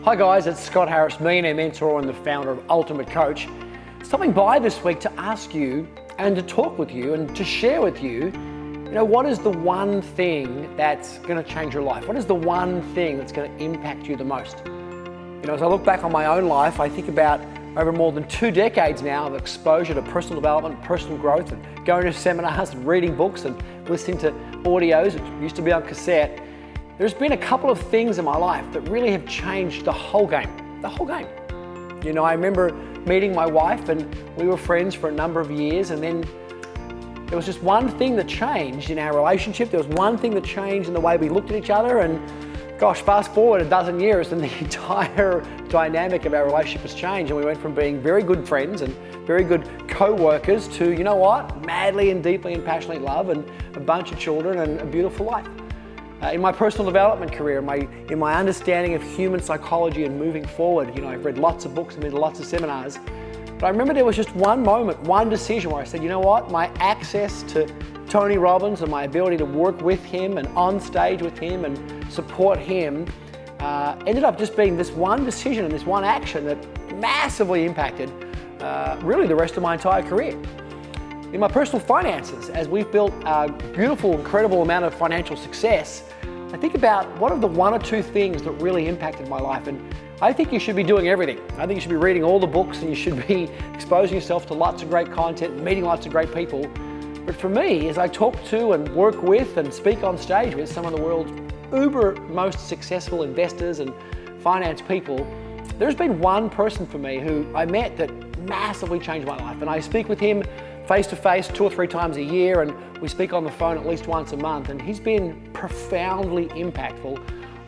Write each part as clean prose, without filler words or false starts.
Hi guys, it's Scott Harris, millionaire mentor and the founder of Ultimate Coach. Stopping by this week to ask you and to talk with you and to share with you, what is the one thing that's going to change your life? What is the one thing that's going to impact you the most? As I look back on my own life, I think about over more than 2 decades now of exposure to personal development, personal growth, and going to seminars and reading books and listening to audios, which used to be on cassette. There's been a couple of things in my life that really have changed the whole game. The whole game. I remember meeting my wife and we were friends for a number of years, and then there was just one thing that changed in our relationship. There was one thing that changed in the way we looked at each other, and gosh, fast forward a dozen years and the entire dynamic of our relationship has changed, and we went from being very good friends and very good co-workers to, madly and deeply and passionately love and a bunch of children and a beautiful life. In my personal development career, in my understanding of human psychology and moving forward, I've read lots of books and been to lots of seminars. But I remember there was just one moment, one decision where I said, my access to Tony Robbins and my ability to work with him and on stage with him and support him ended up just being this one decision and this one action that massively impacted really the rest of my entire career. In my personal finances, as we've built a beautiful, incredible amount of financial success, I think about what are the 1 or 2 things that really impacted my life. And I think you should be doing everything. I think you should be reading all the books and you should be exposing yourself to lots of great content, meeting lots of great people. But for me, as I talk to and work with and speak on stage with some of the world's uber most successful investors and finance people, there's been one person for me who I met that massively changed my life. And I speak with him face-to-face 2 or 3 times a year, and we speak on the phone at least once a month, and he's been profoundly impactful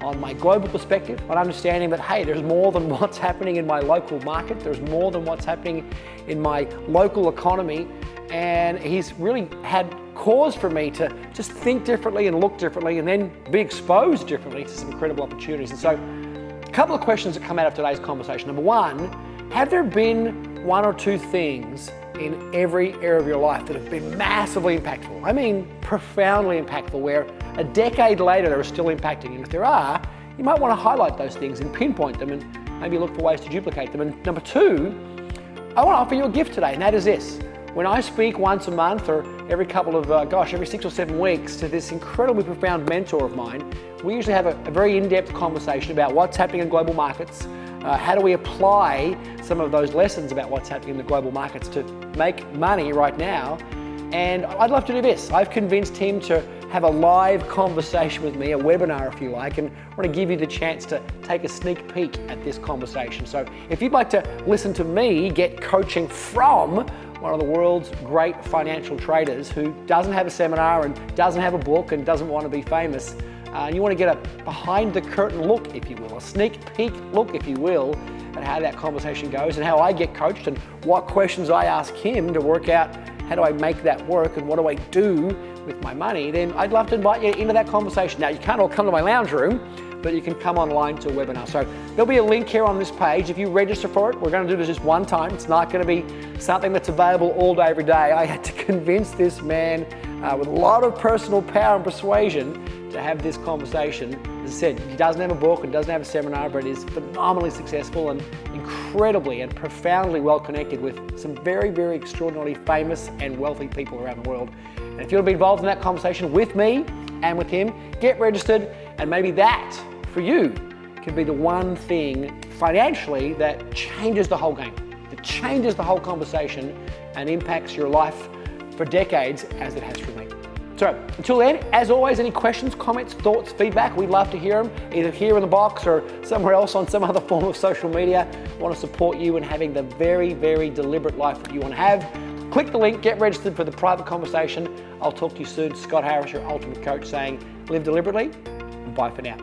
on my global perspective, on understanding that, hey, there's more than what's happening in my local market, there's more than what's happening in my local economy, and he's really had cause for me to just think differently and look differently and then be exposed differently to some incredible opportunities. And so a couple of questions that come out of today's conversation. Number one, have there been 1 or 2 things in every area of your life that have been massively impactful? I mean, profoundly impactful, where a decade later they're still impacting. And if there are, you might want to highlight those things and pinpoint them and maybe look for ways to duplicate them. And number 2, I want to offer you a gift today, and that is this. When I speak once a month or every couple of, every 6 or 7 weeks to this incredibly profound mentor of mine, we usually have a very in-depth conversation about what's happening in global markets. How do we apply some of those lessons about what's happening in the global markets to make money right now? And I'd love to do this. I've convinced him to have a live conversation with me, a webinar if you like, and I want to give you the chance to take a sneak peek at this conversation. So if you'd like to listen to me get coaching from one of the world's great financial traders who doesn't have a seminar and doesn't have a book and doesn't want to be famous, you want to get a behind the curtain look, if you will, a sneak peek look, if you will, at how that conversation goes and how I get coached and what questions I ask him to work out how do I make that work and what do I do with my money, then I'd love to invite you into that conversation. Now, you can't all come to my lounge room, but you can come online to a webinar. So there'll be a link here on this page. If you register for it, we're going to do this just one time. It's not going to be something that's available all day, every day. I had to convince this man with a lot of personal power and persuasion to have this conversation. As I said, he doesn't have a book and doesn't have a seminar, but is phenomenally successful and incredibly and profoundly well connected with some very, very extraordinarily famous and wealthy people around the world. And if you want to be involved in that conversation with me and with him, get registered, and maybe that, for you, can be the one thing financially that changes the whole game, that changes the whole conversation and impacts your life for decades as it has for me. So until then, as always, any questions, comments, thoughts, feedback, we'd love to hear them, either here in the box or somewhere else on some other form of social media. I want to support you in having the very, very deliberate life that you want to have. Click the link, get registered for the private conversation. I'll talk to you soon. Scott Harris, your Ultimate Coach, saying live deliberately and bye for now.